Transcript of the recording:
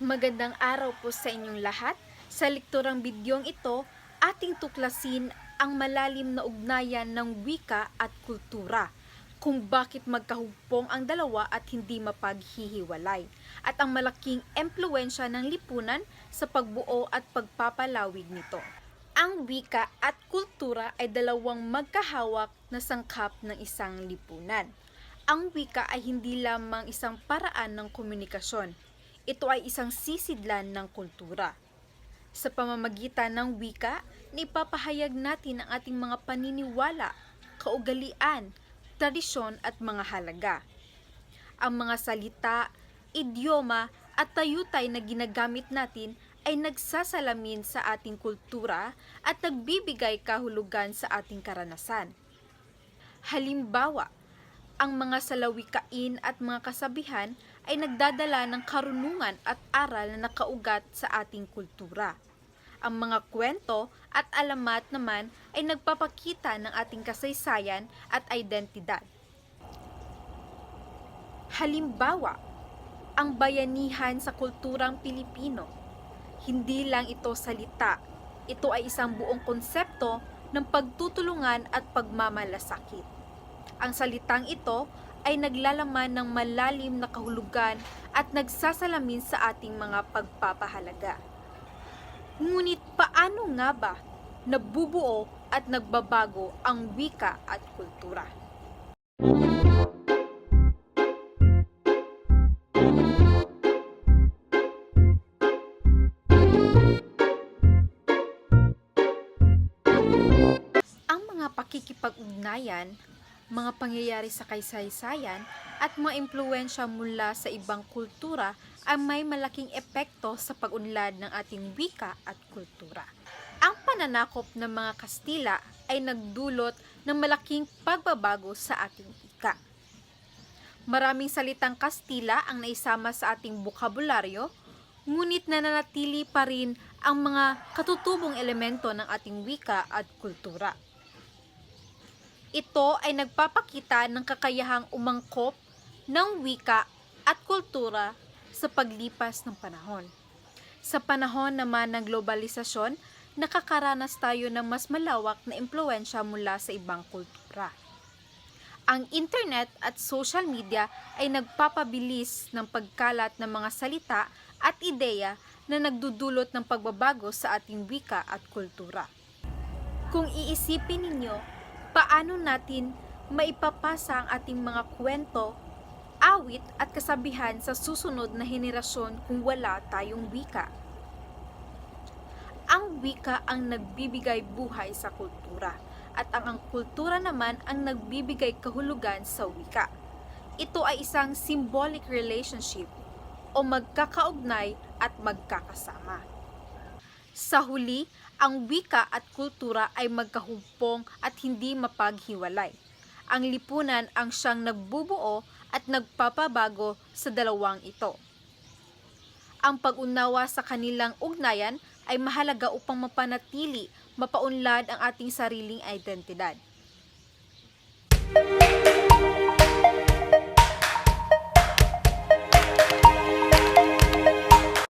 Magandang araw po sa inyong lahat. Sa lekturang bidyong ito, ating tuklasin ang malalim na ugnayan ng wika at kultura, kung bakit magkahugpong ang dalawa at hindi mapaghihiwalay, at ang malaking empluwensya ng lipunan sa pagbuo at pagpapalawig nito. Ang wika at kultura ay dalawang magkahawak na sangkap ng isang lipunan. Ang wika ay hindi lamang isang paraan ng komunikasyon. Ito ay isang sisidlan ng kultura. Sa pamamagitan ng wika, naipapahayag natin ang ating mga paniniwala, kaugalian, tradisyon at mga halaga. Ang mga salita, idioma at tayutay na ginagamit natin ay nagsasalamin sa ating kultura at nagbibigay kahulugan sa ating karanasan. Halimbawa, ang mga salawikain at mga kasabihan ay nagdadala ng karunungan at aral na nakaugat sa ating kultura. Ang mga kwento at alamat naman ay nagpapakita ng ating kasaysayan at identidad. Halimbawa, ang bayanihan sa kulturang Pilipino. Hindi lang ito salita, ito ay isang buong konsepto ng pagtutulungan at pagmamalasakit. Ang salitang ito ay naglalaman ng malalim na kahulugan at nagsasalamin sa ating mga pagpapahalaga. Ngunit paano nga ba nabubuo at nagbabago ang wika at kultura? Ang mga pakikipag-ugnayan, mga pangyayari sa kasaysayan at mga impluwensya mula sa ibang kultura ay may malaking epekto sa pag-unlad ng ating wika at kultura. Ang pananakop ng mga Kastila ay nagdulot ng malaking pagbabago sa ating wika. Maraming salitang Kastila ang naisama sa ating bokabularyo, ngunit nananatili pa rin ang mga katutubong elemento ng ating wika at kultura. Ito ay nagpapakita ng kakayahang umangkop ng wika at kultura sa paglipas ng panahon. Sa panahon naman ng globalisasyon, nakakaranas tayo ng mas malawak na impluwensya mula sa ibang kultura. Ang internet at social media ay nagpapabilis ng pagkalat ng mga salita at ideya na nagdudulot ng pagbabago sa ating wika at kultura. Kung iisipin ninyo, paano natin maipapasa ang ating mga kwento, awit at kasabihan sa susunod na henerasyon kung wala tayong wika? Ang wika ang nagbibigay buhay sa kultura at ang kultura naman ang nagbibigay kahulugan sa wika. Ito ay isang symbolic relationship o magkakaugnay at magkakasama. Sa huli, ang wika at kultura ay magkahumpong at hindi mapaghiwalay. Ang lipunan ang siyang nagbubuo at nagpapabago sa dalawang ito. Ang pag-unawa sa kanilang ugnayan ay mahalaga upang mapanatili, mapaunlad ang ating sariling identidad.